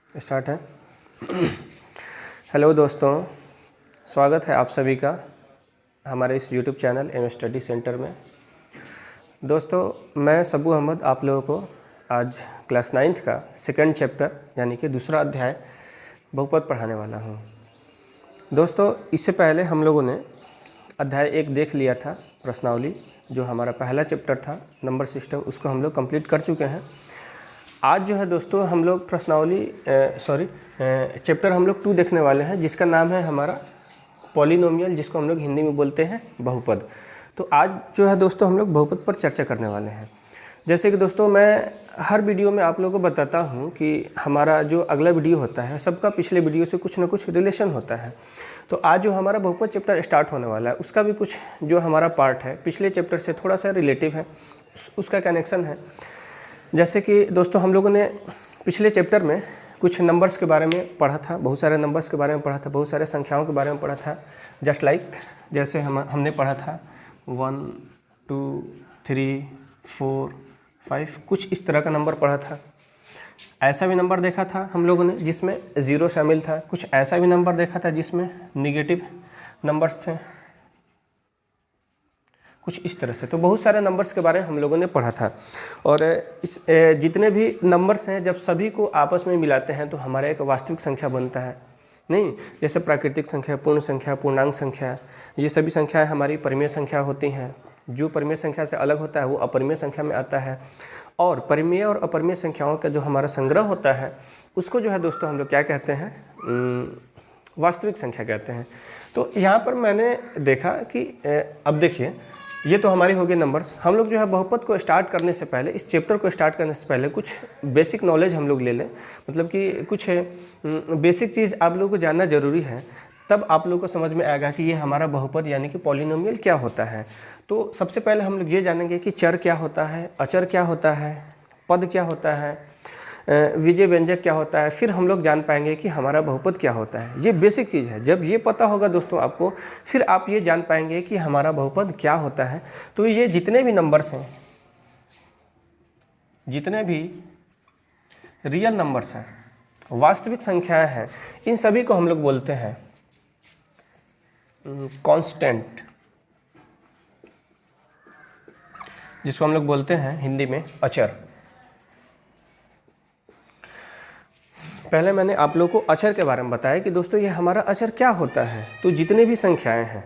Start है। Hello दोस्तों, स्वागत है आप सभी का हमारे इस YouTube channel M study centre में। दोस्तों, मैं सबू अहमद आप लोगों को आज क्लास 9th का सेकंड चैप्टर यानी कि दूसरा अध्याय बहुपद पढ़ाने वाला हूं। दोस्तों, इससे पहले हम लोगों ने अध्याय 1 देख लिया था, प्रश्नावली, जो हमारा पहला चैप्टर था नंबर सिस्टम, उसको हम लोग कंप्लीट कर चुके हैं। आज जो है दोस्तों हम लोग प्रश्नावली चैप्टर हम लोग 2 देखने वाले हैं, जिसका नाम है हमारा पॉलिनोमियल, जिसको हम लोग हिंदी में बोलते हैं बहुपद। तो आज जो है दोस्तों हम लोग बहुपद पर चर्चा करने वाले हैं। जैसे कि दोस्तों मैं हर वीडियो में आप लोगों को बताता हूं कि हमारा जो अगला वीडियो होता है सबका पिछले वीडियो से कुछ ना कुछ रिलेशन होता है। तो आज जो हमारा बहुपद चैप्टर स्टार्ट होने वाला है उसका भी कुछ जो हमारा पार्ट है पिछले चैप्टर से थोड़ा सा रिलेटिव है, उसका कनेक्शन है। जैसे कि दोस्तों हम लोगों ने पिछले चैप्टर में कुछ नंबर्स के बारे में पढ़ा था, बहुत सारे नंबर्स के बारे में पढ़ा था, बहुत सारे संख्याओं के बारे में पढ़ा था। जस्ट लाइक जैसे हमने पढ़ा था 1 2 3 4 5, कुछ इस तरह का नंबर पढ़ा था। ऐसा भी नंबर देखा था हम लोगों ने जिसमें 0 शामिल था, कुछ ऐसा भी नंबर देखा था जिसमें निगेटिव नंबर्स थे, कुछ इस तरह से। तो बहुत सारे नंबर्स के बारे में हम लोगों ने पढ़ा था। और इस जितने भी नंबर्स हैं जब सभी को आपस में मिलाते हैं तो हमारा एक वास्तविक संख्या बनता है। नहीं, जैसे प्राकृतिक संख्या, पूर्ण संख्या, पूर्णांक संख्या, ये सभी संख्याएं हमारी परिमेय संख्या होती हैं। जो परिमेय संख्या से अलग होता है वो अपरिमेय संख्या में आता है। और परिमेय और अपरिमेय संख्याओं का जो हमारा संग्रह होता है उसको जो है दोस्तों हम लोग क्या कहते हैं, वास्तविक संख्या कहते हैं। तो यहाँ पर मैंने देखा कि अब देखिए, ये तो हमारी हो गई नंबर्स। हम लोग जो है बहुपद को स्टार्ट करने से पहले, इस चैप्टर को स्टार्ट करने से पहले कुछ बेसिक नॉलेज हम लोग ले लें, मतलब कि कुछ बेसिक चीज़ आप लोगों को जानना ज़रूरी है, तब आप लोगों को समझ में आएगा कि ये हमारा बहुपद यानी कि पॉलिनोमियल क्या होता है। तो सबसे पहले हम लोग ये जानेंगे कि चर क्या होता है, अचर क्या होता है, पद क्या होता है, विजय व्यंजक क्या होता है। फिर हम लोग जान पाएंगे कि हमारा बहुपद क्या होता है। ये बेसिक चीज़ है। जब ये पता होगा दोस्तों आपको, फिर आप ये जान पाएंगे कि हमारा बहुपद क्या होता है। तो ये जितने भी नंबर्स हैं, जितने भी रियल नंबर्स हैं, वास्तविक संख्याएं हैं, इन सभी को हम लोग बोलते हैं कांस्टेंट, जिसको हम लोग बोलते हैं हिंदी में अचर। पहले मैंने आप लोगों को अचर के बारे में बताया कि दोस्तों ये हमारा अचर क्या होता है। तो जितने भी संख्याएं हैं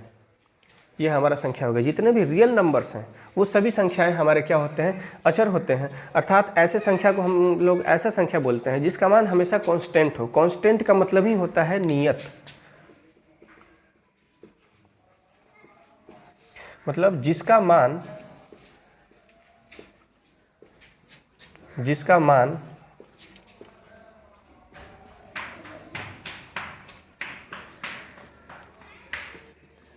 ये हमारा संख्या हो गई। जितने भी रियल नंबर्स हैं वो सभी संख्याएं हमारे क्या होते हैं, अचर होते हैं। अर्थात ऐसे संख्या को हम लोग ऐसा संख्या बोलते हैं जिसका मान हमेशा कांस्टेंट हो। कांस्टेंट का मतलब ही होता है नियत, मतलब जिसका मान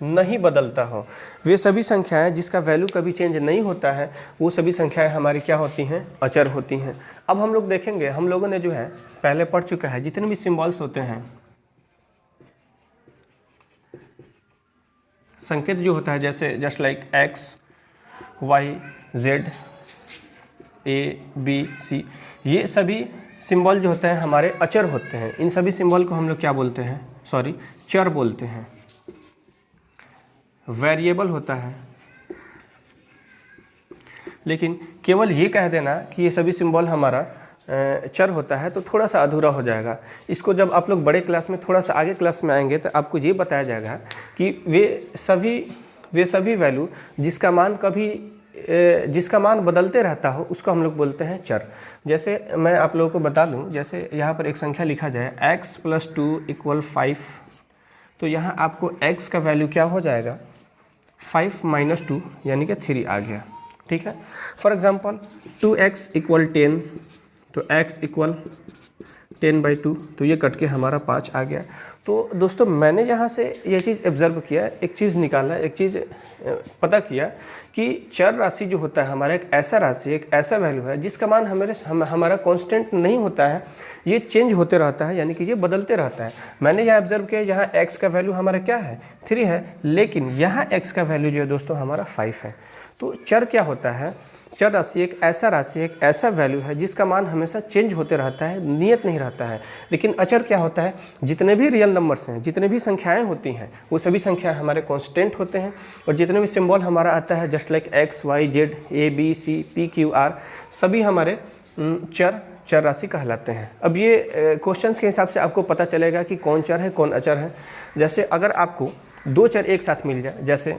नहीं बदलता हो। वे सभी संख्याएं जिसका वैल्यू कभी चेंज नहीं होता है, वो सभी संख्याएं हमारी क्या होती हैं, अचर होती हैं। अब हम लोग देखेंगे, हम लोगों ने जो है पहले पढ़ चुका है, जितने भी सिंबल्स होते हैं, संकेत जो होता है, जैसे just like X Y Z A B C, ये सभी सिंबल जो होते हैं हमारे अचर होते हैं। इन सभी सिंबल को हम लोग क्या बोलते हैं, चर बोलते हैं। वेरिएबल होता है, लेकिन केवल ये कह देना कि ये सभी सिंबल हमारा चर होता है तो थोड़ा सा अधूरा हो जाएगा। इसको जब आप लोग बड़े क्लास में, थोड़ा सा आगे क्लास में आएंगे तो आपको ये बताया जाएगा कि वे सभी वैल्यू जिसका मान बदलते रहता हो उसको हम लोग बोलते हैं चर। जैसे मैं आप लोगों को बता दूं, जैसे यहाँ पर एक संख्या लिखा जाए x + 2 = 5, तो यहाँ आपको x का वैल्यू क्या हो जाएगा, 5 - 2 यानी कि 3 आ गया। ठीक है। फॉर एग्जांपल 2x = 10, तो x = 10/2, तो ये कट के हमारा 5 आ गया। तो दोस्तों मैंने यहाँ से ये चीज़ ऑब्जर्व किया, एक चीज़ निकाला, एक चीज़ पता किया कि चर राशि जो होता है हमारा एक ऐसा राशि, एक ऐसा वैल्यू है जिसका मान हमारा कांस्टेंट नहीं होता है, ये चेंज होते रहता है, यानी कि ये बदलते रहता है। मैंने यहाँ ऑब्जर्व किया, यहाँ x का वैल्यू हमारा क्या है, 3 है, लेकिन यहाँ x का वैल्यू जो है दोस्तों हमारा 5 है। तो चर क्या होता है? चर राशि एक ऐसा वैल्यू है जिसका मान हमेशा चेंज होते रहता है, नियत नहीं रहता है। लेकिन अचर क्या होता है? जितने भी रियल नंबर्स हैं, जितने भी संख्याएं होती हैं, वो सभी संख्याएं हमारे कांस्टेंट होते हैं। और जितने भी सिंबल हमारा आता है just like X Y Z A B C P Q R, सभी हमारे चर राशि कहलाते हैं। अब ये क्वेश्चंस के हिसाब से आपको पता चलेगा कि कौन चर है कौन अचर है। जैसे अगर आपको दो चर एक साथ मिल जाए, जैसे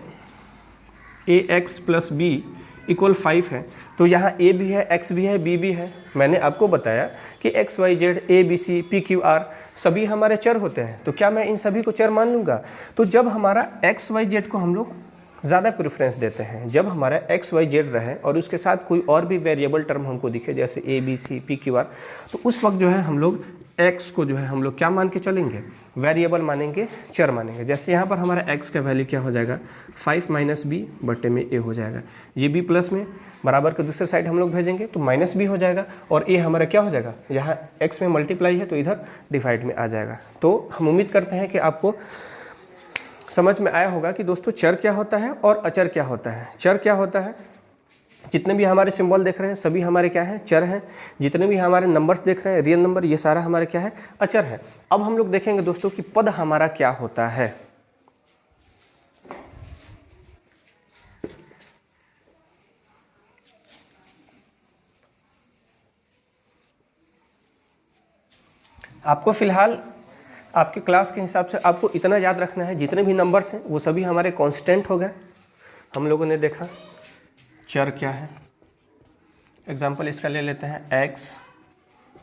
ए एक्स प्लस बी इक्वल 5 है, तो यहाँ a भी है, x भी है, b भी है। मैंने आपको बताया कि x y z a b c p q r सभी हमारे चर होते हैं, तो क्या मैं इन सभी को चर मान लूँगा? तो जब हमारा x y z को हम लोग ज़्यादा प्रेफरेंस देते हैं, जब हमारा x y z रहे और उसके साथ कोई और भी वेरिएबल टर्म हमको दिखे जैसे a b c p q r, तो उस वक्त जो है हम लोग x को जो है हम लोग क्या मान के चलेंगे? वेरिएबल मानेंगे, चर मानेंगे। जैसे यहाँ पर हमारा x का वैल्यू क्या हो जाएगा? 5 माइनस बी बटे में a हो जाएगा। ये b प्लस में बराबर के दूसरे साइड हम लोग भेजेंगे तो माइनस बी हो जाएगा, और a हमारा क्या हो जाएगा? यहाँ x में मल्टीप्लाई है तो इधर डिवाइड में आ जाएगा। तो हम उम्मीद करते हैं कि आपको समझ में आया होगा कि दोस्तों चर क्या होता है और अचर क्या होता है। चर क्या होता है? जितने भी हमारे सिंबल देख रहे हैं सभी हमारे क्या हैं? चर हैं। जितने भी हमारे नंबर्स देख रहे हैं, रियल नंबर, ये सारा हमारे क्या है? अचर है। अब हम लोग देखेंगे दोस्तों कि पद हमारा क्या होता है। आपको फिलहाल आपके क्लास के हिसाब से आपको इतना याद रखना है, जितने भी नंबर्स हैं वो सभी हमारे कांस्टेंट हो गए। हम लोगों ने देखा चर क्या है। एग्जाम्पल इसका ले लेते हैं एक्स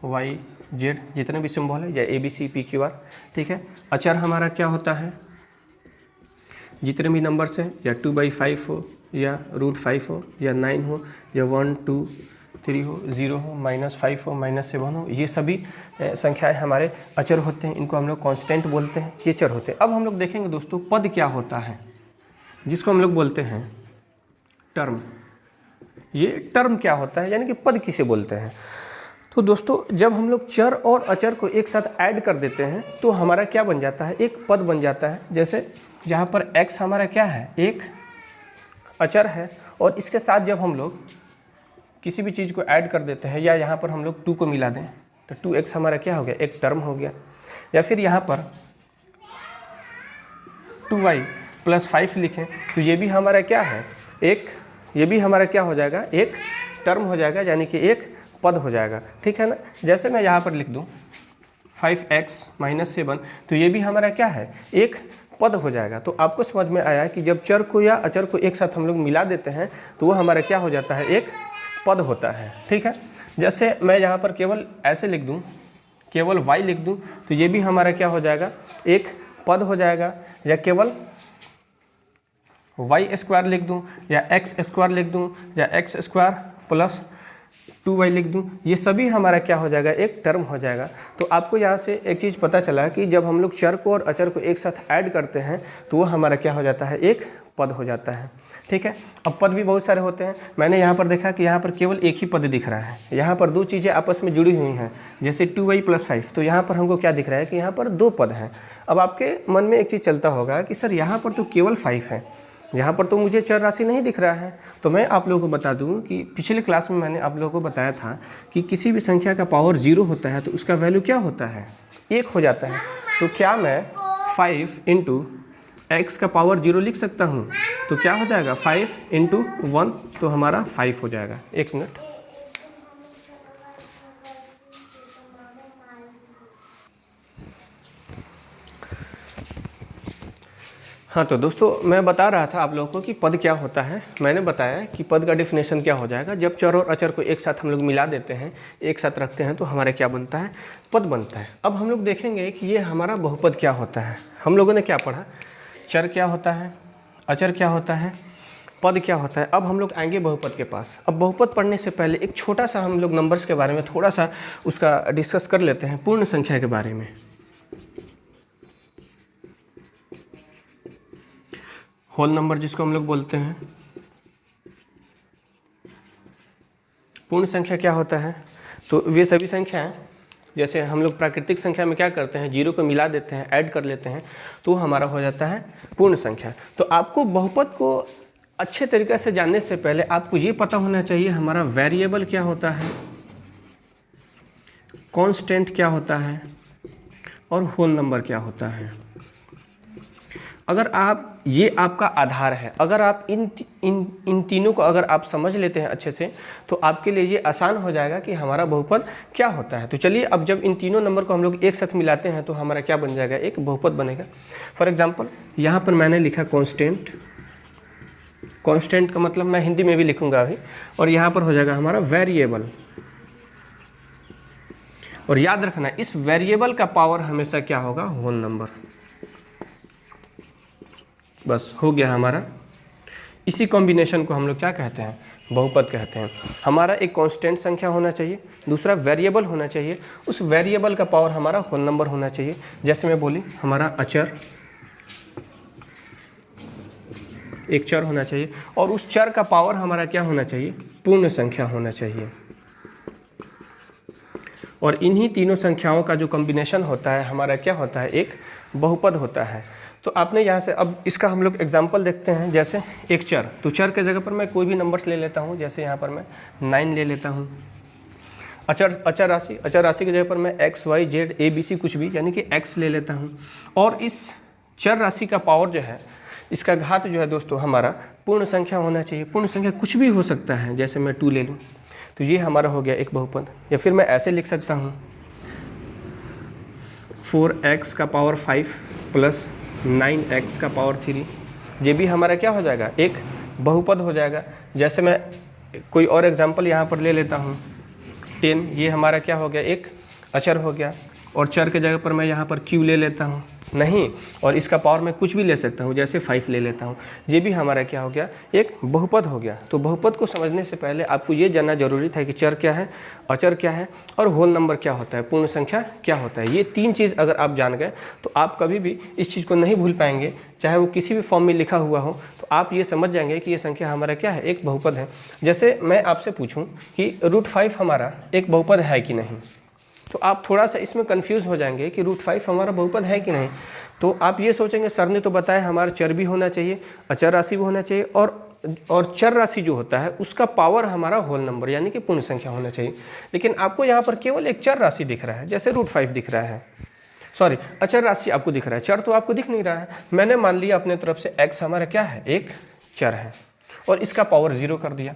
वाई जेड, जितने भी सिंबल है या A B C P Q R, ठीक है। अचर हमारा क्या होता है? जितने भी नंबर्स हैं, या 2/5 हो, या √5 हो, या 9 हो, या 1 2 3 हो, 0 हो, -5 हो, -7 हो, ये सभी संख्याएं हमारे अचर होते हैं। इनको हम लोग कांस्टेंट बोलते हैं, ये चर होते हैं। अब हम लोग देखेंगे दोस्तों पद क्या होता है, जिसको हम लोग बोलते हैं टर्म। ये टर्म क्या होता है, यानी कि पद किसे बोलते हैं? तो दोस्तों जब हम लोग चर और अचर को एक साथ ऐड कर देते हैं तो हमारा क्या बन जाता है? एक पद बन जाता है। जैसे यहाँ पर x हमारा क्या है? एक अचर है, और इसके साथ जब हम लोग किसी भी चीज़ को ऐड कर देते हैं, या यहाँ पर हम लोग 2 को मिला दें तो 2x हमारा क्या हो गया? एक टर्म हो गया। या फिर यहाँ पर 2y + 5 लिखें तो ये भी हमारा क्या है? ये भी हमारा क्या हो जाएगा? एक टर्म हो जाएगा, यानी कि एक पद हो जाएगा, ठीक है ना। जैसे मैं यहाँ पर लिख दूँ 5x - 7, तो ये भी हमारा क्या है? एक पद हो जाएगा। तो आपको समझ में आया कि जब चर को या अचर को एक साथ हम लोग मिला देते हैं तो वो हमारा क्या हो जाता है? एक पद होता है, ठीक है। जैसे मैं यहाँ पर केवल ऐसे लिख दूँ, केवल y लिख दूँ, तो ये भी हमारा क्या हो जाएगा? एक पद हो जाएगा। या केवल y² लिख दूँ, या x² लिख दूँ, या x² + 2y लिख दूँ, ये सभी हमारा क्या हो जाएगा? एक टर्म हो जाएगा। तो आपको यहाँ से एक चीज़ पता चला कि जब हम लोग चर को और अचर को एक साथ ऐड करते हैं तो वो हमारा क्या हो जाता है? एक पद हो जाता है, ठीक है। अब पद भी बहुत सारे होते हैं। मैंने यहाँ पर देखा कि यहाँ पर केवल एक ही पद दिख रहा है। यहाँ पर दो चीज़ें आपस में जुड़ी हुई हैं, जैसे 2y + 5, तो यहाँ पर हमको क्या दिख रहा है कि यहाँ पर 2 पद हैं। अब आपके मन में एक चीज़ चलता होगा कि सर यहाँ पर तो केवल 5 है, यहाँ पर तो मुझे चर राशि नहीं दिख रहा है। तो मैं आप लोगों को बता दूं कि पिछले क्लास में मैंने आप लोगों को बताया था कि किसी भी संख्या का पावर 0 होता है तो उसका वैल्यू क्या होता है? 1 हो जाता है। तो क्या मैं 5 × x का पावर 0 लिख सकता हूँ? तो क्या हो जाएगा? 5 × 1, तो हमारा 5 हो जाएगा। 1 मिनट। हाँ, तो दोस्तों मैं बता रहा था आप लोगों को कि पद क्या होता है। मैंने बताया कि पद का डेफिनेशन क्या हो जाएगा। जब चर और अचर को एक साथ हम लोग मिला देते हैं, एक साथ रखते हैं, तो हमारे क्या बनता है? पद बनता है। अब हम लोग देखेंगे कि ये हमारा बहुपद क्या होता है। हम लोगों ने क्या पढ़ा? चर क्या होता है, अचर क्या होता है, पद क्या होता है। अब हम लोग आएंगे बहुपद के पास। अब बहुपद पढ़ने से पहले एक छोटा सा हम लोग नंबर्स के बारे में थोड़ा सा उसका डिस्कस कर लेते हैं, पूर्ण संख्या के बारे में। होल नंबर जिसको हम लोग बोलते हैं। पूर्ण संख्या क्या होता है? तो वे सभी संख्याएं, जैसे हम लोग प्राकृतिक संख्या में क्या करते हैं? 0 को मिला देते हैं, ऐड कर लेते हैं, तो हमारा हो जाता है पूर्ण संख्या। तो आपको बहुपद को अच्छे तरीके से जानने से पहले आपको ये पता होना चाहिए हमारा वेरिएबल क्या होता है, कांस्टेंट क्या होता है और होल नंबर क्या होता है। अगर आप, ये आपका आधार है, अगर आप इन तीनों को अगर आप समझ लेते हैं अच्छे से तो आपके लिए ये आसान हो जाएगा कि हमारा बहुपद क्या होता है। तो चलिए अब जब इन तीनों नंबर को हम लोग एक साथ मिलाते हैं तो हमारा क्या बन जाएगा, एक बहुपद बनेगा। फॉर एग्जांपल यहाँ पर मैंने लिखा कांस्टेंट, कांस्टेंट का मतलब मैं हिंदी में भी लिखूंगा अभी, और यहाँ पर हो जाएगा हमारा वेरिएबल। और याद रखना इस वेरिएबल का पावर हमेशा क्या होगा, होल नंबर। बस हो गया हमारा। इसी कॉम्बिनेशन को हम लोग क्या कहते हैं, बहुपद कहते हैं। हमारा एक कांस्टेंट संख्या होना चाहिए, दूसरा वेरिएबल होना चाहिए, उस वेरिएबल का पावर हमारा होल नंबर होना चाहिए। जैसे मैं बोली हमारा अचर, एक चर होना चाहिए, और उस चर का पावर हमारा क्या होना चाहिए, पूर्ण संख्या होना चाहिए। और इन्हीं तीनों संख्याओं का जो कॉम्बिनेशन होता है हमारा क्या होता है, एक बहुपद होता है। तो आपने यहाँ से अब इसका हम लोग एग्जाम्पल देखते हैं। जैसे एक चर, तो चर के जगह पर मैं कोई भी नंबर्स ले लेता हूँ। जैसे यहाँ पर मैं 9 ले लेता हूँ। अचर राशि की जगह पर मैं x, y, z, a, b, c कुछ भी, यानी कि x ले लेता हूँ। और इस चर राशि का पावर जो है, इसका घात जो है दोस्तों हमारा पूर्ण संख्या होना चाहिए। पूर्ण संख्या कुछ भी हो सकता है, जैसे मैं 2 ले लूँ तो ये हमारा हो गया एक बहुपद। या फिर मैं ऐसे लिख सकता हूँ 4x का पावर 5 प्लस 9x का पावर 3, ये भी हमारा क्या हो जाएगा, एक बहुपद हो जाएगा। जैसे मैं कोई और एग्जांपल यहाँ पर ले लेता हूँ 10, ये हमारा क्या हो गया, एक अचर हो गया। और चर के जगह पर मैं यहाँ पर q ले लेता हूँ, नहीं, और इसका पावर मैं कुछ भी ले सकता हूँ, जैसे 5 ले लेता हूँ, ये भी हमारा क्या हो गया, एक बहुपद हो गया। तो बहुपद को समझने से पहले आपको ये जानना जरूरी था कि चर क्या है, अचर क्या है और होल नंबर क्या होता है, पूर्ण संख्या क्या होता है। ये 3 चीज़ अगर आप जान गए तो आप कभी भी इस चीज़ को नहीं भूल पाएंगे, चाहे वो किसी भी फॉर्म में लिखा हुआ हो, तो आप ये समझ जाएंगे कि ये संख्या हमारा क्या है, एक बहुपद है। जैसे मैं आपसे पूछूँ कि √5 हमारा एक बहुपद है कि नहीं, तो आप थोड़ा सा इसमें कंफ्यूज हो जाएंगे कि √5 हमारा बहुपद है कि नहीं। तो आप ये सोचेंगे सर ने तो बताया हमारा चर भी होना चाहिए, अचर राशि भी होना चाहिए, और चर राशि जो होता है उसका पावर हमारा होल नंबर यानी कि पूर्ण संख्या होना चाहिए। लेकिन आपको यहाँ पर केवल एक चर राशि दिख रहा है, जैसे √5 दिख रहा है, सॉरी अचर राशि आपको दिख रहा है, चर तो आपको दिख नहीं रहा है। मैंने मान लिया अपने तरफ से x हमारा क्या है, एक चर है, और इसका पावर 0 कर दिया।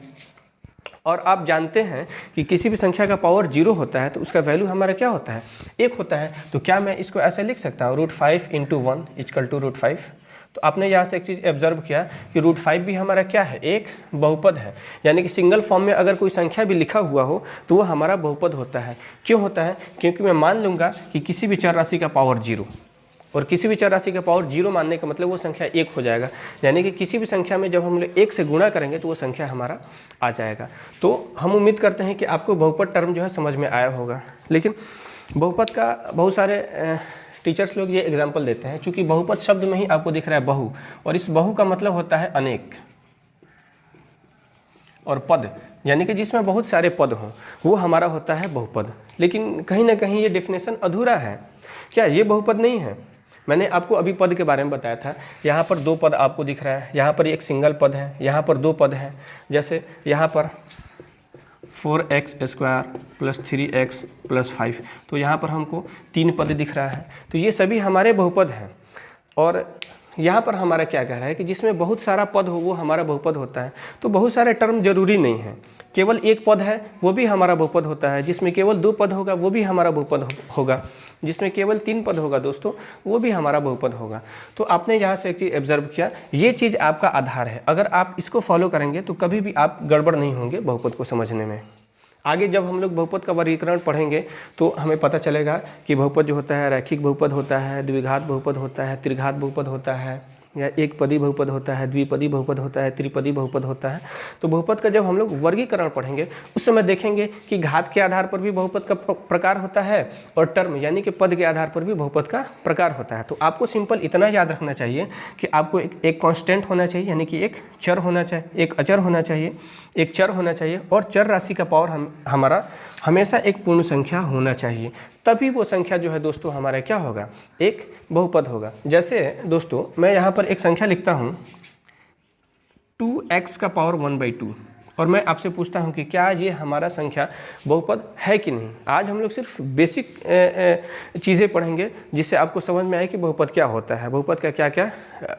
और आप जानते हैं कि किसी भी संख्या का पावर 0 होता है तो उसका वैल्यू हमारा क्या होता है, 1 होता है। तो क्या मैं इसको ऐसे लिख सकता हूँ √5 × 1 = √5। तो आपने यहाँ से एक चीज़ ऑब्जर्व किया कि √5 भी हमारा क्या है, एक बहुपद है। यानी कि सिंगल फॉर्म में अगर कोई संख्या भी लिखा हुआ हो तो वो हमारा बहुपद होता है। क्यों होता है, क्योंकि मैं मान लूँगा कि किसी भी चर राशि का पावर 0, और किसी भी चर राशि का पावर 0 मानने का मतलब वो संख्या 1 हो जाएगा। यानी कि किसी भी संख्या में जब हम लोग 1 से गुणा करेंगे तो वो संख्या हमारा आ जाएगा। तो हम उम्मीद करते हैं कि आपको बहुपद टर्म जो है समझ में आया होगा। लेकिन बहुपद का बहुत सारे टीचर्स लोग ये एग्जाम्पल देते हैं, क्योंकि बहुपद शब्द में ही आपको दिख रहा है बहु, और इस बहु का मतलब होता है अनेक, और पद यानी कि जिसमें बहुत सारे पद हों वो हमारा होता है बहुपद। लेकिन कहीं ना कहीं ये डेफिनेशन अधूरा है। क्या ये बहुपद नहीं है? मैंने आपको अभी पद के बारे में बताया था। यहाँ पर 2 पद आपको दिख रहा है, यहाँ पर एक सिंगल पद है, यहाँ पर 2 पद हैं। जैसे यहाँ पर 4x² + 3x + 5, तो यहाँ पर हमको 3 पद दिख रहा है। तो ये सभी हमारे बहुपद हैं। और यहाँ पर हमारा क्या कह रहा है कि जिसमें बहुत सारा पद हो वो हमारा बहुपद होता है। तो बहुत सारे टर्म जरूरी नहीं है, केवल एक पद है वो भी हमारा बहुपद होता है, जिसमें केवल 2 पद होगा वो भी हमारा बहुपद होगा, जिसमें केवल 3 पद होगा दोस्तों वो भी हमारा बहुपद होगा। तो आपने यहाँ से एक चीज़ ऑब्जर्व किया, ये चीज़ आपका आधार है। अगर आप इसको फॉलो करेंगे तो कभी भी आप गड़बड़ नहीं होंगे बहुपद को समझने में। आगे जब हम लोग बहुपद का वर्गीकरण पढ़ेंगे तो हमें पता चलेगा कि बहुपद जो होता है रैखिक बहुपद होता है, द्विघात बहुपद होता है, त्रिघात बहुपद होता है, या एक पदी बहुपद होता है, द्विपदी बहुपद होता है, त्रिपदी बहुपद होता है। तो बहुपद का जब हम लोग वर्गीकरण पढ़ेंगे उस समय देखेंगे कि घात के आधार पर भी बहुपद का प्रकार होता है, और टर्म यानी कि पद के आधार पर भी बहुपद का प्रकार होता है। तो आपको सिंपल इतना याद रखना चाहिए कि आपको एक कांस्टेंट होना चाहिए, यानी कि एक चर होना चाहिए, एक अचर होना चाहिए, एक चर होना चाहिए, और चर राशि का पावर हमारा हमेशा एक पूर्ण संख्या होना चाहिए। तभी वो संख्या जो है दोस्तों हमारा क्या होगा, एक बहुपद होगा। जैसे दोस्तों मैं यहाँ पर एक संख्या लिखता हूँ 2x का पावर 1/2 और मैं आपसे पूछता हूं कि क्या ये हमारा संख्या बहुपद है कि नहीं। आज हम लोग सिर्फ बेसिक चीज़ें पढ़ेंगे जिससे आपको समझ में आए कि बहुपद क्या होता है, बहुपद का क्या क्या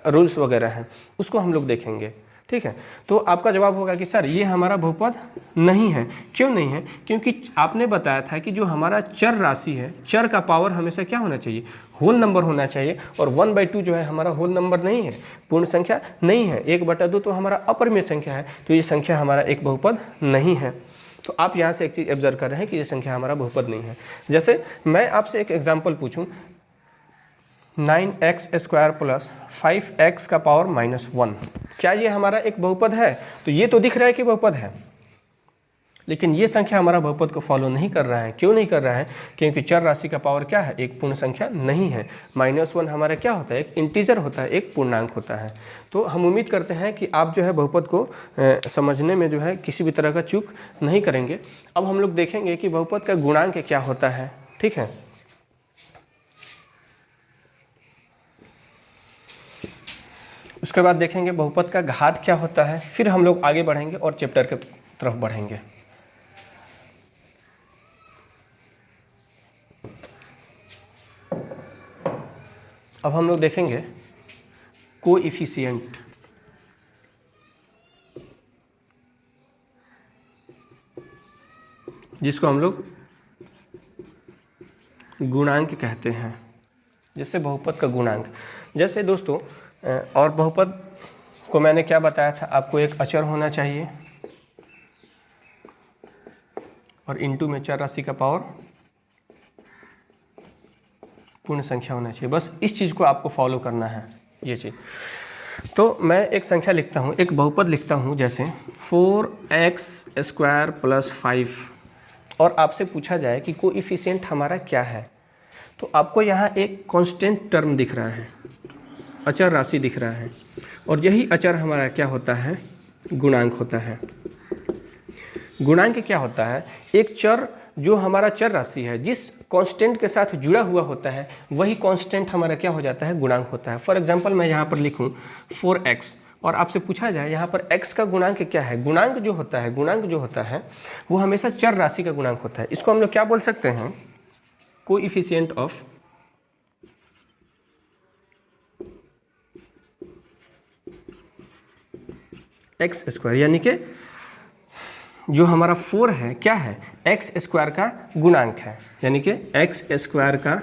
रूल्स वगैरह हैं, उसको हम लोग देखेंगे। ठीक है, तो आपका जवाब होगा कि सर ये हमारा बहुपद नहीं है। क्यों नहीं है? क्योंकि आपने बताया था कि जो हमारा चर राशि है, चर का पावर हमेशा क्या होना चाहिए, होल नंबर होना चाहिए, और 1/2 जो है हमारा होल नंबर नहीं है, पूर्ण संख्या नहीं है। 1/2 तो हमारा अपरिमेय संख्या है, तो ये संख्या हमारा एक बहुपद नहीं है। तो आप यहाँ से एक चीज़ ऑब्जर्व कर रहे हैं कि ये संख्या हमारा बहुपद नहीं है। जैसे मैं आपसे एक एग्जाम्पल पूछूं, 9x² प्लस 5x का पावर -1, क्या ये हमारा एक बहुपद है? तो ये तो दिख रहा है कि बहुपद है, लेकिन ये संख्या हमारा बहुपद को फॉलो नहीं कर रहा है। क्यों नहीं कर रहा है? क्योंकि चर राशि का पावर क्या है, एक पूर्ण संख्या नहीं है। -1 हमारा क्या होता है, एक इंटीजर होता है, एक पूर्णांक होता है। तो हम उम्मीद करते हैं कि आप जो है बहुपद को समझने में जो है किसी भी तरह का चूक नहीं करेंगे। अब हम लोग देखेंगे कि बहुपद का गुणांक क्या होता है। ठीक है, उसके बाद देखेंगे बहुपद का घात क्या होता है, फिर हम लोग आगे बढ़ेंगे और चैप्टर के तरफ बढ़ेंगे। अब हम लोग देखेंगे कोएफिशिएंट, जिसको हम लोग गुणांक कहते हैं। जैसे बहुपद का गुणांक, जैसे दोस्तों और बहुपद को मैंने क्या बताया था, आपको एक अचर होना चाहिए और इनटू में चर राशि का पावर पूर्ण संख्या होना चाहिए। बस इस चीज़ को आपको फॉलो करना है, ये चीज़। तो मैं एक संख्या लिखता हूँ, एक बहुपद लिखता हूँ, जैसे 4x² प्लस 5, और आपसे पूछा जाए कि कोएफिशिएंट हमारा क्या है, तो आपको यहाँ एक कांस्टेंट टर्म दिख रहा है, अचर राशि दिख रहा है, और यही अचर हमारा क्या होता है, गुणांक होता है। गुणांक क्या होता है, एक चर जो हमारा चर राशि है, जिस कांस्टेंट के साथ जुड़ा हुआ होता है, वही कांस्टेंट हमारा क्या हो जाता है, गुणांक होता है। फॉर एग्जांपल मैं यहाँ पर लिखूँ 4x, और आपसे पूछा जाए यहाँ पर x का गुणांक क्या है। गुणांक जो होता है वो हमेशा चर राशि का गुणांक होता है। इसको हम लोग क्या बोल सकते हैं, कोएफिशिएंट ऑफ x², यानी कि जो हमारा 4 है क्या है, x² का गुणांक है, यानी कि x² का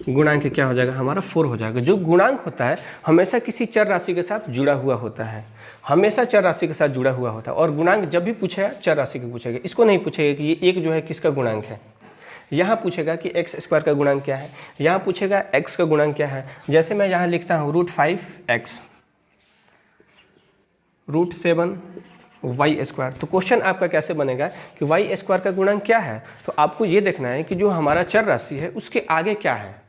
गुणांक क्या हो जाएगा, हमारा 4 हो जाएगा। जो गुणांक होता है हमेशा किसी चर राशि के साथ जुड़ा हुआ होता है, हमेशा चर राशि के साथ जुड़ा हुआ होता है। और गुणांक जब भी पूछेगा चर राशि का पूछेगा, इसको नहीं पूछेगा कि ये एक जो है किसका गुणांक है। यहाँ पूछेगा कि x² का गुणांक क्या है, यहाँ पूछेगा x का गुणांक क्या है। जैसे मैं यहाँ लिखता हूँ √5x √7 y², तो क्वेश्चन आपका कैसे बनेगा कि y² का गुणांक क्या है। तो आपको ये देखना है कि जो हमारा चर राशि है उसके आगे क्या है।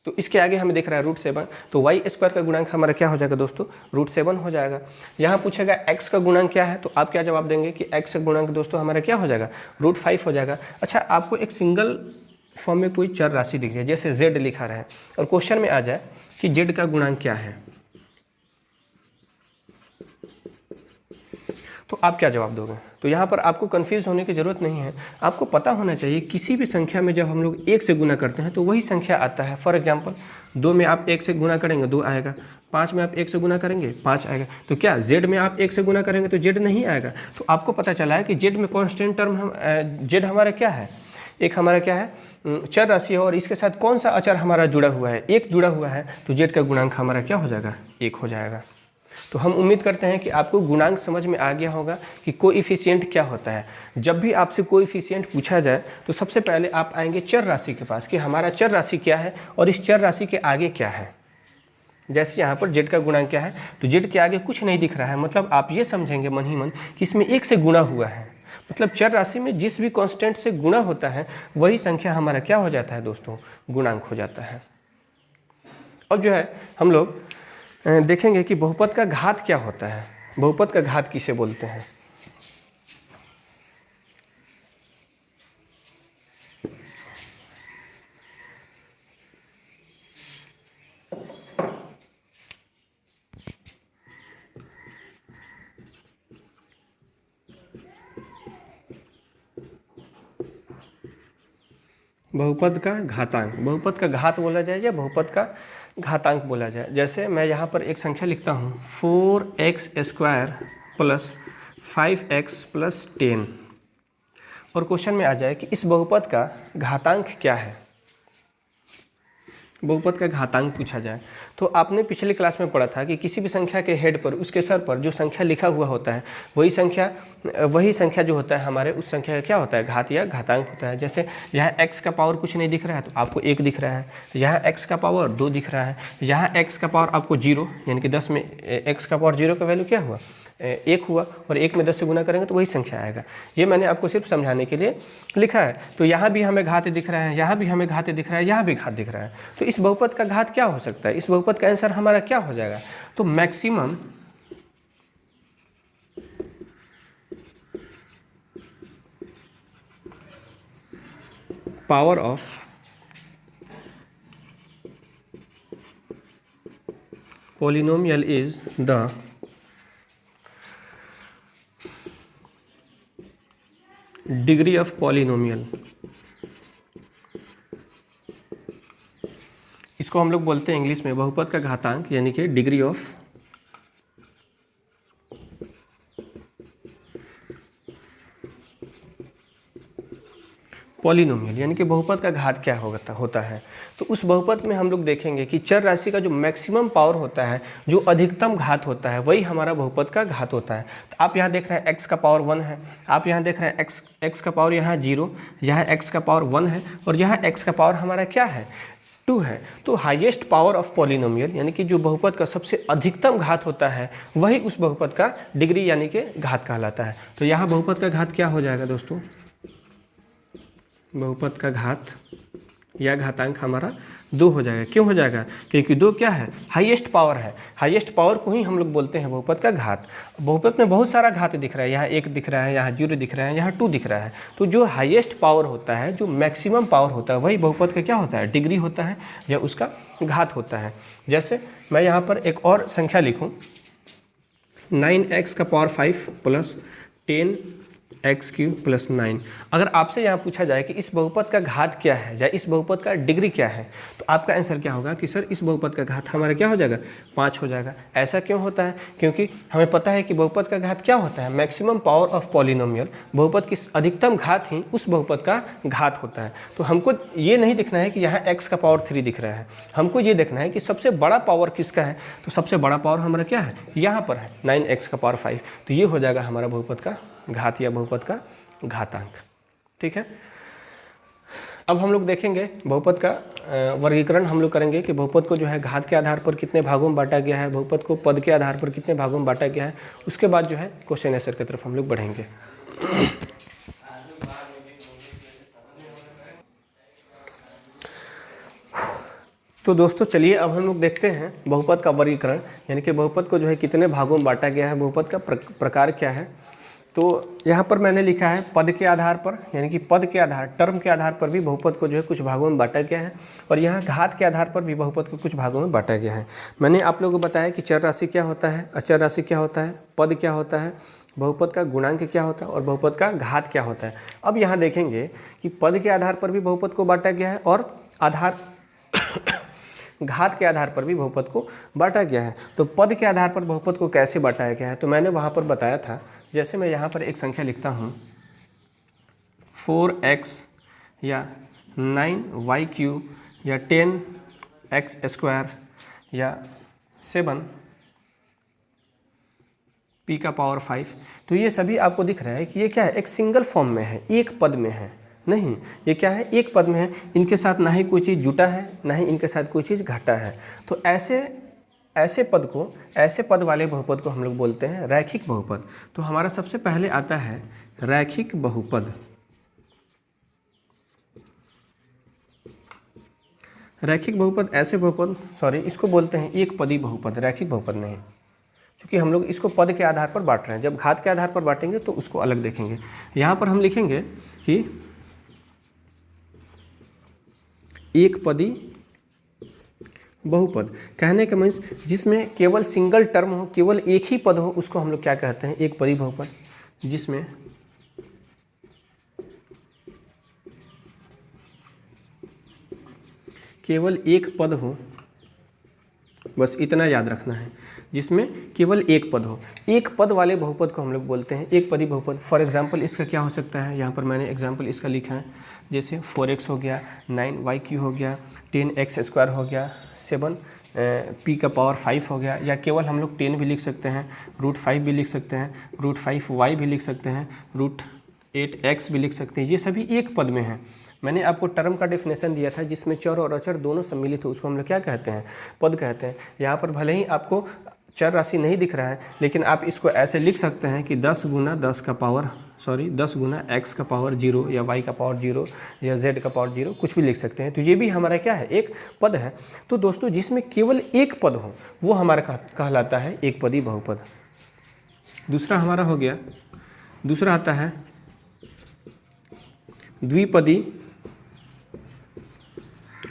तो इसके आगे हमें दिख रहा है √7, तो y² का गुणांक हमारा क्या हो जाएगा दोस्तों, √7 हो जाएगा। यहाँ पूछेगा x का गुणांक क्या है, तो आप क्या जवाब देंगे कि x का गुणांक दोस्तों हमारा क्या हो जाएगा, √5 हो जाएगा। अच्छा, आपको एक सिंगल फॉर्म में कोई चर राशि दिख जाए, जैसे z लिखा रहे और क्वेश्चन में आ जाए कि z का गुणांक क्या है, तो आप क्या जवाब दोगे। तो यहाँ पर आपको कंफ्यूज होने की ज़रूरत नहीं है। आपको पता होना चाहिए किसी भी संख्या में जब हम लोग 1 से गुना करते हैं तो वही संख्या आता है। फॉर एग्जांपल 2 में आप 1 से गुना करेंगे 2 आएगा, 5 में आप 1 से गुना करेंगे 5 आएगा। तो क्या z में आप 1 से गुना करेंगे तो z नहीं आएगा। तो आपको पता चला है कि z में कॉन्स्टेंट टर्म z हमारा क्या है, एक हमारा क्या है, चर राशि है, और इसके साथ कौन सा अचर हमारा जुड़ा हुआ है, एक जुड़ा हुआ है, तो z का गुणांक हमारा क्या हो जाएगा, 1 हो जाएगा। तो हम उम्मीद करते हैं कि आपको गुणांक समझ में आ गया होगा कि कोएफिशिएंट क्या होता है। जब भी आपसे कोएफिशिएंट पूछा जाए तो सबसे पहले आप आएंगे चर राशि के पास कि हमारा चर राशि क्या है और इस चर राशि के आगे क्या है। जैसे यहाँ पर z का गुणांक क्या है, तो z के आगे कुछ नहीं दिख रहा है, मतलब आप ये समझेंगे मन ही मन कि इसमें 1 से गुणा हुआ है। मतलब चर राशि में जिस भी कांस्टेंट से गुणा होता है वही संख्या हमारा क्या हो जाता है दोस्तों, गुणांक हो जाता है। अब जो है हम लोग देखेंगे कि बहुपद का घात क्या होता है, बहुपद का घात किसे बोलते हैं। बहुपद का घातांक, बहुपद का घात बोला जाए या बहुपद का घातांक बोला जाए। जैसे मैं यहाँ पर एक संख्या लिखता हूँ 4x² प्लस 5x प्लस 10, और क्वेश्चन में आ जाए कि इस बहुपद का घातांक क्या है, बहुपद का घातांक पूछा जाए, तो आपने पिछले क्लास में पढ़ा था कि किसी भी संख्या के हेड पर, उसके सर पर जो संख्या लिखा हुआ होता है वही संख्या जो होता है हमारे उस संख्या का क्या होता है, घात या घातांक होता है। जैसे यहाँ x का पावर कुछ नहीं दिख रहा है तो आपको 1 दिख रहा है, यहाँ x का पावर 2 दिख रहा है, यहाँ x का पावर आपको 0, यानी कि 10 में x का पावर 0 का वैल्यू क्या हुआ, 1 हुआ, और 1 में 10 से गुना करेंगे तो वही संख्या आएगा। ये मैंने आपको सिर्फ समझाने के लिए लिखा है। तो यहाँ भी हमें घात दिख रहा है, यहाँ भी हमें घात दिख रहा है, यहाँ भी घात दिख रहा है। तो इस बहुपद का घात क्या हो सकता है, इस बहुपद का आंसर हमारा क्या हो जाएगा, तो maximum power of polynomial is the degree of polynomial। इसको हम लोग बोलते हैं इंग्लिश में बहुपद का घातांक, यानी कि डिग्री ऑफ पॉलिनोमियल, यानी कि बहुपद का घात क्या होता है। तो उस बहुपद में हम लोग देखेंगे कि चर राशि का जो मैक्सिमम पावर होता है, जो अधिकतम घात होता है, वही हमारा बहुपद का घात होता है। तो आप यहाँ देख रहे हैं x का पावर 1 है, आप यहाँ देख रहे हैं x का पावर यहाँ 0, यहाँ x का पावर 1 है, और यहाँ x का पावर हमारा क्या है, 2 है। तो हाईएस्ट पावर ऑफ पॉलिनोमियल, यानी कि जो बहुपद का सबसे अधिकतम घात होता है, वही उस बहुपद का डिग्री यानी कि घात कहलाता है। तो यहाँ बहुपद का घात क्या हो जाएगा दोस्तों, बहुपद का घात या घातांक हमारा 2 हो जाएगा। क्यों हो जाएगा, क्योंकि 2 क्या है, हाईएस्ट पावर है, हाईएस्ट पावर को ही हम लोग बोलते हैं बहुपद का घात। बहुपद में बहुत सारा घात दिख रहा है, यहाँ 1 दिख रहा है, यहाँ 0 दिख रहा है, यहाँ 2 दिख रहा है। तो जो हाईएस्ट पावर होता है, जो मैक्सिमम पावर होता है, वही बहुपद का क्या होता है, डिग्री होता है या उसका घात होता है। जैसे मैं यहाँ पर एक और संख्या लिखूँ 9x का पावर 5 प्लस 10x³ प्लस 9। अगर आपसे यहाँ पूछा जाए कि इस बहुपद का घात क्या है या इस बहुपद का डिग्री क्या है, तो आपका आंसर क्या होगा कि सर इस बहुपद का घात हमारा क्या हो जाएगा, 5 हो जाएगा। ऐसा क्यों होता है, क्योंकि हमें पता है कि बहुपद का घात क्या होता है, मैक्सिमम पावर ऑफ पॉलिनोमियल, बहुपद की अधिकतम घात ही उस बहुपद का घात होता है। तो हमको ये नहीं देखना है कि यहाँ x का पावर 3 दिख रहा है, हमको ये देखना है कि सबसे बड़ा पावर किसका है। तो सबसे बड़ा पावर हमारा क्या है, यहाँ पर है 9x का पावर 5। तो ये हो जाएगा हमारा बहुपद का घात या बहुपद का घातांक। ठीक है, अब हम लोग देखेंगे बहुपद का वर्गीकरण हम लोग करेंगे कि बहुपद को जो है घात के आधार पर कितने भागों में बांटा गया है, बहुपद को पद के आधार पर कितने भागों में बांटा गया है। उसके बाद जो है क्वेश्चन आंसर की तरफ हम लोग बढ़ेंगे। तो दोस्तों चलिए अब हम लोग देखते हैं बहुपद का वर्गीकरण, यानी कि बहुपद को जो है कितने भागों में बांटा गया है, बहुपद का प्रकार क्या है। तो यहाँ पर मैंने लिखा है पद के आधार पर, यानी कि पद के आधार, टर्म के आधार पर भी बहुपद को जो है कुछ भागों में बांटा गया है, और यहाँ घात के आधार पर भी बहुपद को कुछ भागों में बांटा गया है। मैंने आप लोगों को बताया कि चर राशि क्या होता है, अचर राशि क्या होता है, पद क्या होता है, बहुपद का गुणांक क्या होता है और बहुपद का घात क्या होता है। अब यहाँ देखेंगे कि पद के आधार पर भी बहुपद को बांटा गया है और घात के आधार पर भी बहुपद को बांटा गया है। तो पद के आधार पर बहुपद को कैसे बांटा गया है, तो मैंने वहाँ पर बताया था। जैसे मैं यहाँ पर एक संख्या लिखता हूँ 4x या 9y³ या 10x² या 7p का पावर 5, तो ये सभी आपको दिख रहा है कि ये क्या है, एक सिंगल फॉर्म में है, एक पद में है। नहीं, ये क्या है, एक पद में है, इनके साथ ना ही कोई चीज़ जुटा है, ना ही इनके साथ कोई चीज़ घटा है। तो ऐसे पद वाले बहुपद को हम लोग बोलते हैं रैखिक बहुपद। तो हमारा सबसे पहले आता है रैखिक बहुपद। रैखिक बहुपद ऐसे बहुपद, इसको बोलते हैं एक पदी बहुपद, रैखिक बहुपद नहीं, क्योंकि हम लोग इसको पद के आधार पर बांट रहे हैं। जब घात के आधार पर बांटेंगे तो उसको अलग देखेंगे। यहाँ पर हम लिखेंगे कि एक पदी बहुपद, कहने का मीन्स जिसमें केवल सिंगल टर्म हो, केवल एक ही पद हो, उसको हम लोग क्या कहते हैं, एक पदी बहुपद। जिसमें केवल एक पद हो, बस इतना याद रखना है, जिसमें केवल एक पद हो। एक पद वाले बहुपद को हम लोग बोलते हैं एक पदी बहुपद। फॉर एग्जांपल इसका क्या हो सकता है, यहाँ पर मैंने एग्जांपल इसका लिखा है, जैसे 4x हो गया, 9y³ हो गया, 10x² हो गया, 7p⁵ हो गया, या केवल हम लोग 10 भी लिख सकते हैं, √5 भी लिख सकते हैं, √5y भी लिख सकते हैं, √8x भी लिख सकते हैं। ये सभी एक पद में हैं। मैंने आपको टर्म का डेफिनेशन दिया था जिसमें चर और अचर दोनों सम्मिलित हो, उसको हम लोग क्या कहते हैं, पद कहते हैं। यहाँ पर भले ही आपको चर राशि नहीं दिख रहा है, लेकिन आप इसको ऐसे लिख सकते हैं कि 10 गुना x का पावर 0 या y का पावर 0 या z का पावर 0, कुछ भी लिख सकते हैं। तो ये भी हमारा क्या है, एक पद है। तो दोस्तों जिसमें केवल एक पद हो वो हमारा कहलाता है एक पदी बहुपद। दूसरा हमारा हो गया, दूसरा आता है द्विपदी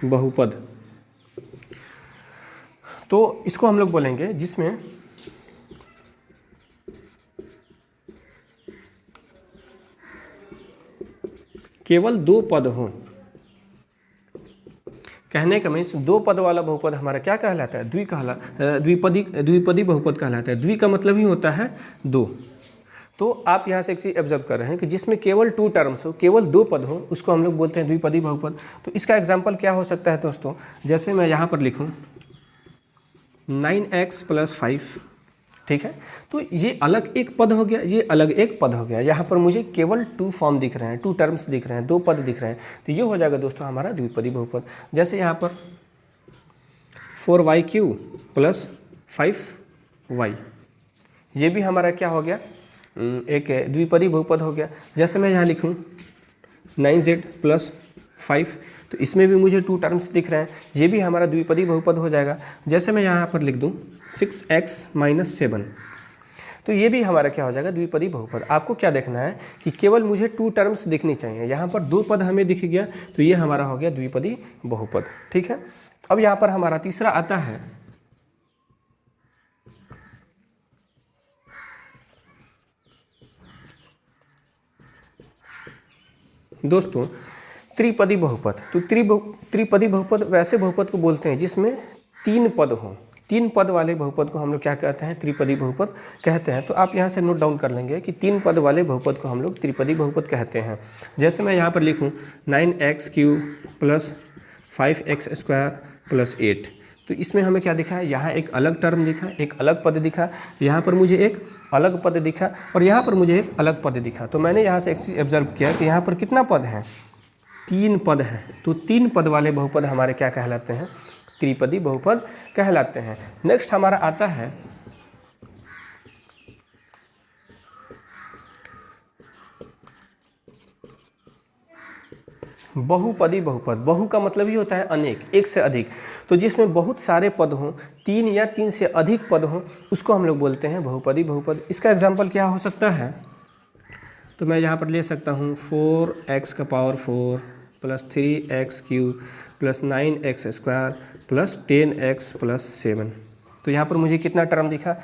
बहुपद। तो इसको हम लोग बोलेंगे जिसमें केवल दो पद हों। कहने का मीन्स दो पद वाला बहुपद हमारा क्या कहलाता है, द्विपदी बहुपद कहलाता है। द्वि का मतलब ही होता है दो। तो आप यहाँ से एक चीज़ ऑब्जर्व कर रहे हैं कि जिसमें केवल 2 टर्म्स हो, केवल 2 पद हो, उसको हम लोग बोलते हैं द्विपदी बहुपद। तो इसका एग्जाम्पल क्या हो सकता है दोस्तों, जैसे मैं यहाँ पर लिखूँ 9x + 5, ठीक है। तो ये अलग एक पद हो गया, ये अलग एक पद हो गया। यहाँ पर मुझे केवल 2 फॉर्म दिख रहे हैं, 2 टर्म्स दिख रहे हैं, 2 पद दिख रहे हैं। तो ये हो जाएगा दोस्तों हमारा द्विपदी बहुपद। जैसे यहाँ पर 4y³ + 5y, ये भी हमारा क्या हो गया, एक द्विपदी बहुपद हो गया। जैसे मैं यहाँ लिखूँ 9z + 5, तो इसमें भी मुझे 2 टर्म्स दिख रहे हैं, ये भी हमारा द्विपदी बहुपद हो जाएगा। जैसे मैं यहाँ पर लिख दूँ 6x - 7, तो ये भी हमारा क्या हो जाएगा, द्विपदी बहुपद। आपको क्या देखना है कि केवल मुझे 2 टर्म्स दिखनी चाहिए। यहाँ पर 2 पद हमें दिख गया, तो ये हमारा हो गया द्विपदी बहुपद, ठीक है। अब यहाँ पर हमारा तीसरा आता है दोस्तों त्रिपदी बहुपद। तो त्रिपदी बहुपद वैसे बहुपद को बोलते हैं जिसमें 3 पद हों। 3 पद वाले बहुपद को हम लोग क्या कहते हैं, त्रिपदी बहुपद कहते हैं। तो आप यहाँ से नोट डाउन कर लेंगे कि 3 पद वाले बहुपद को हम लोग त्रिपदी बहुपद कहते हैं। जैसे मैं यहाँ पर लिखूँ 9x³ + 5x² + 8, तो इसमें हमें क्या दिखा है, यहाँ एक अलग टर्म दिखा, एक अलग पद दिखा, यहाँ पर मुझे एक अलग पद दिखा, और यहाँ पर मुझे एक अलग पद दिखा। तो मैंने यहाँ से एक चीज़ ऑब्जर्व किया कि यहाँ पर कितना पद है, 3 पद हैं। तो 3 पद वाले बहुपद हमारे क्या कहलाते हैं, त्रिपदी बहुपद कहलाते हैं। नेक्स्ट हमारा आता है बहुपदी बहुपद। बहु का मतलब ही होता है अनेक, एक से अधिक। तो जिसमें बहुत सारे पद हों, 3 या 3 से अधिक पद हों, उसको हम लोग बोलते हैं बहुपदी बहुपद। इसका एग्जाम्पल क्या हो सकता है, तो मैं यहाँ पर ले सकता हूँ 4x⁴ + 3x³ + 9x² + 10x + 7। तो यहाँ पर मुझे कितना टर्म दिखा,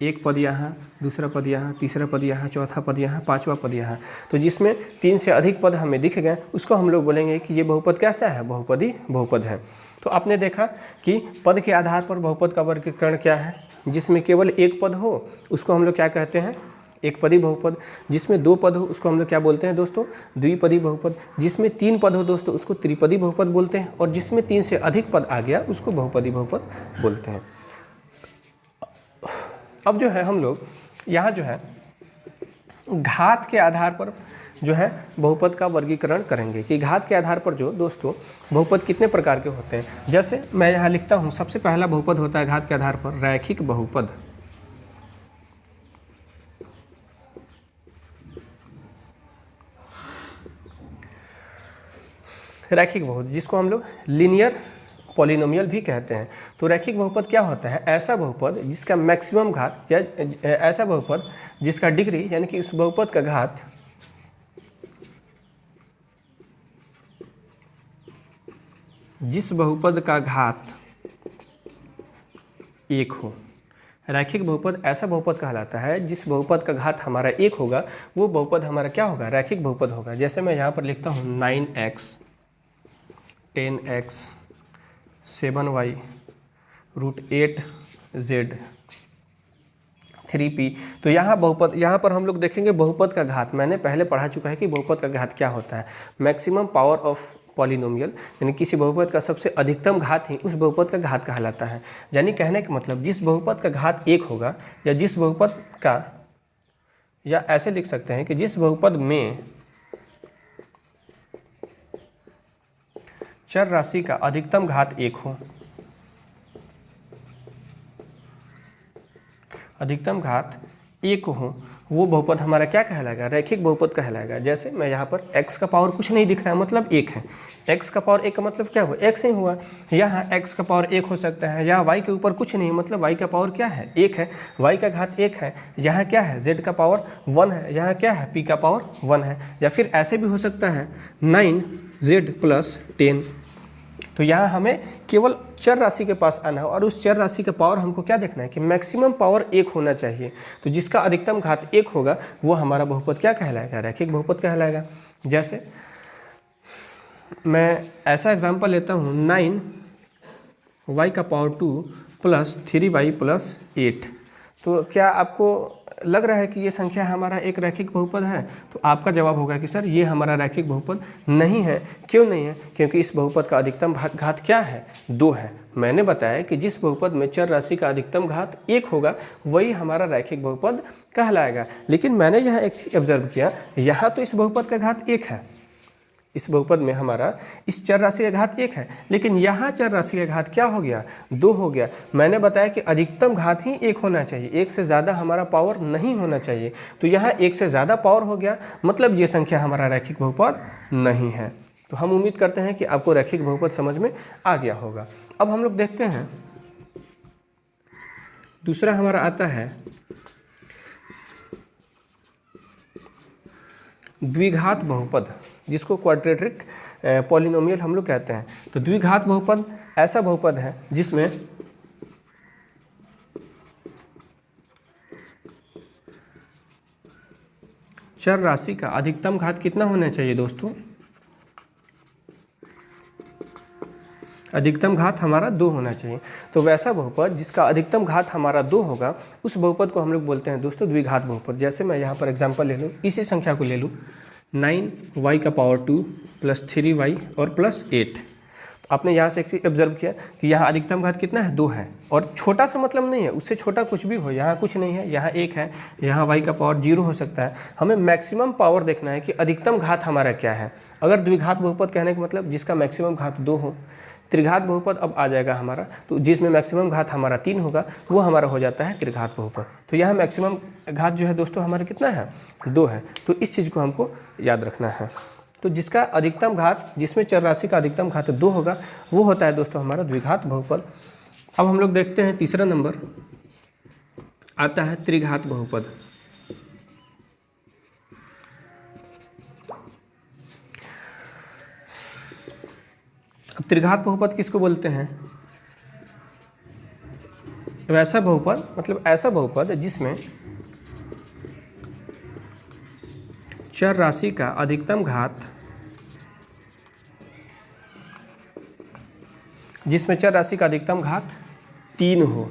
एक पद यहाँ, दूसरा पद यहाँ, तीसरा पद यहाँ, चौथा पद यहाँ, 5वां पद यहाँ। तो जिसमें 3 से अधिक पद हमें दिख गए, उसको हम लोग बोलेंगे कि ये बहुपद कैसा है, बहुपदी बहुपद है। तो आपने देखा कि पद के आधार पर बहुपद का वर्गीकरण क्या है। जिसमें केवल एक पद हो उसको हम लोग क्या कहते हैं, एक पदी बहुपद। जिसमें 2 पद हो उसको हम लोग क्या बोलते हैं दोस्तों, द्विपदी बहुपद। जिसमें 3 पद हो दोस्तों उसको त्रिपदी बहुपद बोलते हैं, और जिसमें 3 से अधिक पद आ गया उसको बहुपदी बहुपद बोलते हैं। अब जो है हम लोग यहाँ जो है घात के आधार पर जो है बहुपद का वर्गीकरण करेंगे कि घात के आधार पर जो दोस्तों बहुपद कितने प्रकार के होते हैं। जैसे मैं यहाँ लिखता हूँ, सबसे पहला बहुपद होता है घात के आधार पर रैखिक बहुपद। रैखिक बहुपद जिसको हम लोग लीनियर पॉलिनोमियल भी कहते हैं। तो रैखिक बहुपद क्या होता है, ऐसा बहुपद जिसका मैक्सिमम घात या ऐसा बहुपद जिसका डिग्री यानी कि उस बहुपद का घात जिस बहुपद का घात 1 हो। रैखिक बहुपद ऐसा बहुपद कहलाता है जिस बहुपद का घात हमारा 1 होगा, वो बहुपद हमारा क्या होगा, रैखिक बहुपद होगा। जैसे मैं यहाँ पर लिखता हूँ 9x 10x 7y √8z 3p। तो यहाँ बहुपद, यहाँ पर हम लोग देखेंगे बहुपद का घात। मैंने पहले पढ़ा चुका है कि बहुपद का घात क्या होता है। मैक्सिमम पावर ऑफ पॉलिनोमियल, यानी किसी बहुपद का सबसे अधिकतम घात ही उस बहुपद का घात कहलाता है। यानी कहने का मतलब जिस बहुपद का घात 1 होगा, या जिस बहुपद का, या ऐसे लिख सकते हैं कि जिस बहुपद में चर राशि का अधिकतम घात 1 हो, अधिकतम घात 1 हो, वो बहुपद हमारा क्या कहलाएगा? रैखिक बहुपद कहलाएगा। जैसे मैं यहाँ पर x का पावर कुछ नहीं दिख रहा है, मतलब 1 है। x का पावर 1 का मतलब क्या हुआ? x ही हुआ। यहाँ x का पावर 1 हो सकता है। यहाँ y के ऊपर कुछ नहीं, मतलब y का पावर क्या है? 1 है। y का घात 1 है। यहाँ क्या है? z का पावर 1 है। यहाँ क्या है? p का पावर 1 है। या फिर ऐसे भी हो सकता है 9z + 10। तो यहाँ हमें केवल चर राशि के पास आना है और उस चर राशि का पावर हमको क्या देखना है कि मैक्सिमम पावर 1 होना चाहिए। तो जिसका अधिकतम घात 1 होगा वो हमारा बहुपद क्या कहलाएगा? रैखिक बहुपद कहलाएगा। जैसे मैं ऐसा एग्जांपल लेता हूँ 9y का पावर 2 + 3y + 8। तो क्या आपको लग रहा है कि ये संख्या हमारा एक रैखिक बहुपद है? तो आपका जवाब होगा कि सर ये हमारा रैखिक बहुपद नहीं है। क्यों नहीं है? क्योंकि इस बहुपद का अधिकतम घात क्या है? 2 है। मैंने बताया कि जिस बहुपद में चर राशि का अधिकतम घात 1 होगा वही हमारा रैखिक बहुपद कहलाएगा। लेकिन मैंने यहाँ एक चीज़ ऑब्जर्व किया, यहाँ तो इस बहुपद का घात 1 है, इस बहुपद में हमारा इस चर राशि का घात 1 है, लेकिन यहाँ चर राशि का घात क्या हो गया? 2 हो गया। मैंने बताया कि अधिकतम घात ही 1 होना चाहिए, 1 से ज़्यादा हमारा पावर नहीं होना चाहिए। तो यहाँ 1 से ज़्यादा पावर हो गया, मतलब ये संख्या हमारा रैखिक बहुपद नहीं है। तो हम उम्मीद करते हैं कि आपको रैखिक बहुपद समझ में आ गया होगा। अब हम लोग देखते हैं दूसरा हमारा आता है द्विघात बहुपद, जिसको क्वाड्रेटिक पॉलिनोमियल हम लोग कहते हैं। तो द्विघात बहुपद ऐसा बहुपद है जिसमें चर राशि का अधिकतम घात कितना होना चाहिए दोस्तों? अधिकतम घात हमारा 2 होना चाहिए। तो वैसा बहुपद जिसका अधिकतम घात हमारा 2 होगा उस बहुपद को हम लोग बोलते हैं दोस्तों द्विघात बहुपद। जैसे मैं यहाँ पर एग्जांपल ले लूँ, इसी संख्या को ले लूँ 9y का पावर 2 + 3y और +8। तो आपने यहाँ से एक चीज़ ऑब्जर्व किया कि यहाँ अधिकतम घात कितना है? 2 है। और छोटा सा मतलब नहीं है, उससे छोटा कुछ भी हो, यहाँ कुछ नहीं है, यहाँ 1 है, यहाँ y का पावर 0 हो सकता है। हमें मैक्सिमम पावर देखना है कि अधिकतम घात हमारा क्या है। अगर द्विघात बहुपद कहने का मतलब जिसका मैक्सिमम घात 2 हो। त्रिघात बहुपद अब आ जाएगा हमारा, तो जिसमें मैक्सिमम घात हमारा 3 होगा वो हमारा हो जाता है त्रिघात बहुपद। तो यहाँ मैक्सिमम घात जो है दोस्तों हमारा कितना है? 2 है। तो इस चीज़ को हमको याद रखना है। तो जिसका अधिकतम घात, जिसमें चर राशि का अधिकतम घात 2 होगा वो होता है दोस्तों हमारा द्विघात बहुपद। अब हम लोग देखते हैं तीसरा नंबर आता है त्रिघात बहुपद। अब त्रिघात बहुपद किसको बोलते हैं? वैसा बहुपद, मतलब ऐसा बहुपद जिसमें चर राशि का अधिकतम घात, जिसमें चर राशि का अधिकतम घात 3 हो।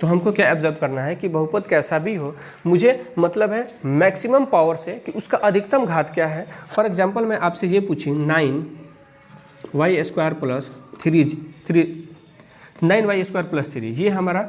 तो हमको क्या ऑब्जर्व करना है कि बहुपद कैसा भी हो, मुझे मतलब है मैक्सिमम पावर से कि उसका अधिकतम घात क्या है। फॉर एग्जांपल मैं आपसे ये पूछी 9y² + 3, ये हमारा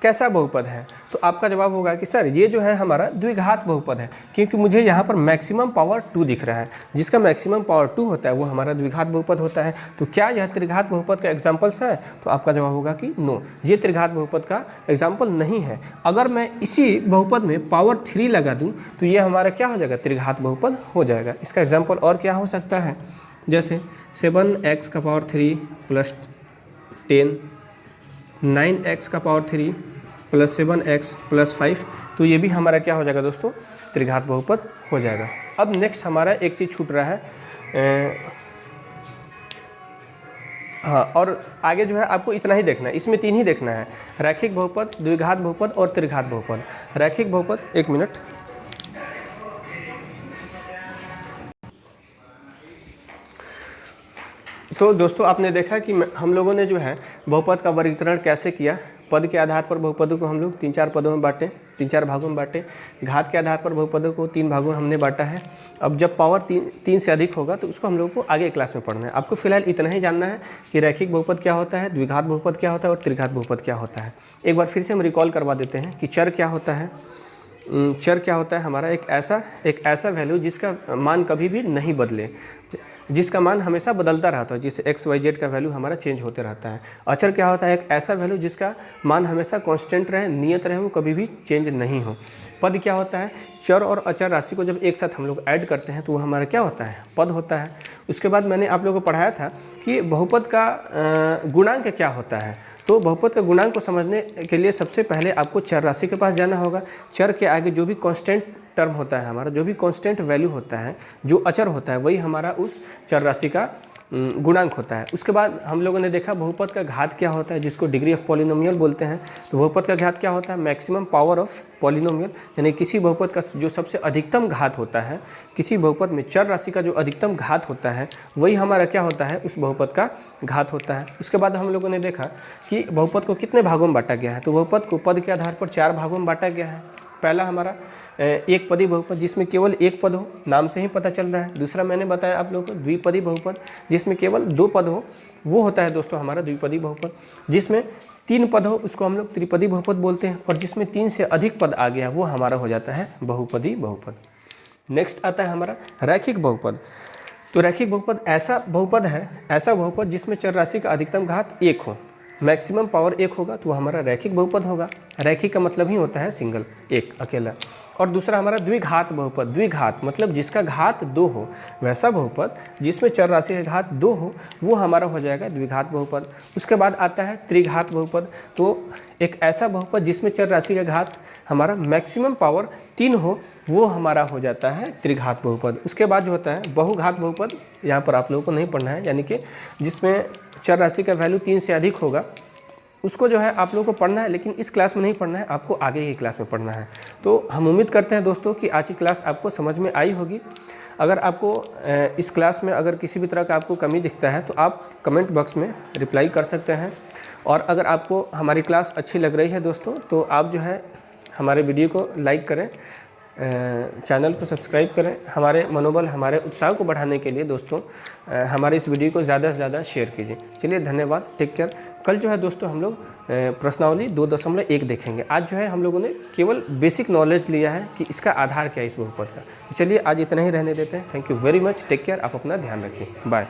कैसा बहुपद है? तो आपका जवाब होगा कि सर ये जो है हमारा द्विघात बहुपद है, क्योंकि मुझे यहाँ पर मैक्सिमम पावर 2 दिख रहा है। जिसका मैक्सिमम पावर 2 होता है वो हमारा द्विघात बहुपद होता है। तो क्या यह त्रिघात बहुपद का एग्जाम्पल्स है? तो आपका जवाब होगा कि नो, ये त्रिघात बहुपद का एग्जाम्पल नहीं है। अगर मैं इसी बहुपद में पावर 3 लगा दूँ तो ये हमारा क्या हो जाएगा? त्रिघात बहुपद हो जाएगा। इसका एग्जाम्पल और क्या हो सकता है? जैसे 7x का पावर 3 + 10, 9x का पावर 3 + 7x + 5। तो ये भी हमारा क्या हो जाएगा दोस्तों? त्रिघात बहुपद हो जाएगा। अब नेक्स्ट हमारा एक चीज़ छूट रहा है, हाँ, और आगे जो है आपको इतना ही देखना है, इसमें 3 ही देखना है, रैखिक बहुपद, द्विघात बहुपद और त्रिघात बहुपद। रैखिक बहुपद, 1 मिनट, तो दोस्तों आपने देखा कि हम लोगों ने जो है बहुपद का वर्गीकरण कैसे किया। पद के आधार पर बहुपदों को हम लोग 3-4 पदों में बांटे, 3-4 भागों में बांटे। घात के आधार पर बहुपदों को 3 भागों में हमने बांटा है। अब जब पावर 3 से अधिक होगा तो उसको हम लोगों को आगे क्लास में पढ़ना है। आपको फिलहाल इतना ही जानना है कि रैखिक बहुपद क्या होता है, द्विघात बहुपद क्या होता है और त्रिघात बहुपद क्या होता है। एक बार फिर से हम रिकॉल करवा देते हैं कि चर क्या होता है। चर क्या होता है हमारा, एक ऐसा वैल्यू जिसका मान कभी भी नहीं बदले, जिसका मान हमेशा बदलता रहता है, जिससे एक्स वाई जेड का वैल्यू हमारा चेंज होते रहता है। अचर क्या होता है, एक ऐसा वैल्यू जिसका मान हमेशा कांस्टेंट रहे, नियत रहे, वो कभी भी चेंज नहीं हो। पद क्या होता है, चर और अचर राशि को जब एक साथ हम लोग ऐड करते हैं तो वो हमारा क्या होता है, पद होता है। उसके बाद मैंने आप लोगों को पढ़ाया था कि बहुपद का गुणांक क्या होता है। तो बहुपद का गुणांक को समझने के लिए सबसे पहले आपको चर राशि के पास जाना होगा। चर के आगे जो भी कांस्टेंट टर्म होता है हमारा, जो भी कांस्टेंट वैल्यू होता है, जो अचर होता है, वही हमारा उस चर राशि का गुणांक होता है। उसके बाद हम लोगों ने देखा बहुपद का घात क्या होता है, जिसको डिग्री ऑफ पॉलिनोमियल बोलते हैं। तो बहुपद का घात क्या होता है, मैक्सिमम पावर ऑफ पॉलिनोमियल, यानी किसी बहुपद का जो सबसे अधिकतम घात होता है, किसी बहुपद में चर राशि का जो अधिकतम घात होता है, वही हमारा क्या होता है, उस बहुपद का घात होता है। उसके बाद हम लोगों ने देखा कि बहुपद को कितने भागों में बांटा गया है। तो बहुपद को पद के आधार पर 4 भागों में बांटा गया है। पहला हमारा एक पदी बहुपद, जिसमें केवल एक पद हो, नाम से ही पता चल रहा है। दूसरा मैंने बताया आप लोगों को द्विपदी बहुपद, जिसमें केवल 2 पद हो, वो होता है दोस्तों हमारा द्विपदी बहुपद। जिसमें 3 पद हो उसको हम लोग त्रिपदी बहुपद बोलते हैं, और जिसमें 3 से अधिक पद आ गया वो हमारा हो जाता है बहुपदी बहुपद। नेक्स्ट आता है हमारा रैखिक बहुपद। तो रैखिक बहुपद ऐसा बहुपद है, ऐसा बहुपद जिसमें चर राशि का अधिकतम घात 1 हो, मैक्सिमम पावर 1 होगा, तो हमारा रैखिक बहुपद होगा। रैखिक का मतलब ही होता है सिंगल, एक, अकेला। और दूसरा हमारा द्विघात बहुपद। द्विघात मतलब जिसका घात 2 हो, वैसा बहुपद जिसमें चर राशि का घात 2 हो, वो हमारा हो जाएगा द्विघात बहुपद। उसके बाद आता है त्रिघात बहुपद। तो एक ऐसा बहुपद जिसमें चर राशि का घात हमारा मैक्सिमम पावर 3 हो, वो हमारा हो जाता है त्रिघात बहुपद। उसके बाद जो होता है बहुघात बहुपद, यहाँ पर आप लोगों को नहीं पढ़ना है, यानी कि जिसमें चर राशि का वैल्यू 3 से अधिक होगा, उसको जो है आप लोगों को पढ़ना है, लेकिन इस क्लास में नहीं पढ़ना है, आपको आगे की क्लास में पढ़ना है। तो हम उम्मीद करते हैं दोस्तों कि आज की क्लास आपको समझ में आई होगी। अगर आपको इस क्लास में अगर किसी भी तरह का आपको कमी दिखता है तो आप कमेंट बॉक्स में रिप्लाई कर सकते हैं। और अगर आपको हमारी क्लास अच्छी लग रही है दोस्तों, तो आप जो है हमारे वीडियो को लाइक करें, चैनल को सब्सक्राइब करें। हमारे मनोबल, हमारे उत्साह को बढ़ाने के लिए दोस्तों हमारे इस वीडियो को ज़्यादा से ज़्यादा शेयर कीजिए। चलिए धन्यवाद, टेक केयर। कल जो है दोस्तों हम लोग प्रश्नावली 2.1 देखेंगे। आज जो है हम लोगों ने केवल बेसिक नॉलेज लिया है कि इसका आधार क्या है इस बहुपद का। तो चलिए आज इतना ही रहने देते हैं। Thank you very much, take care, आप अपना ध्यान रखिए, बाय।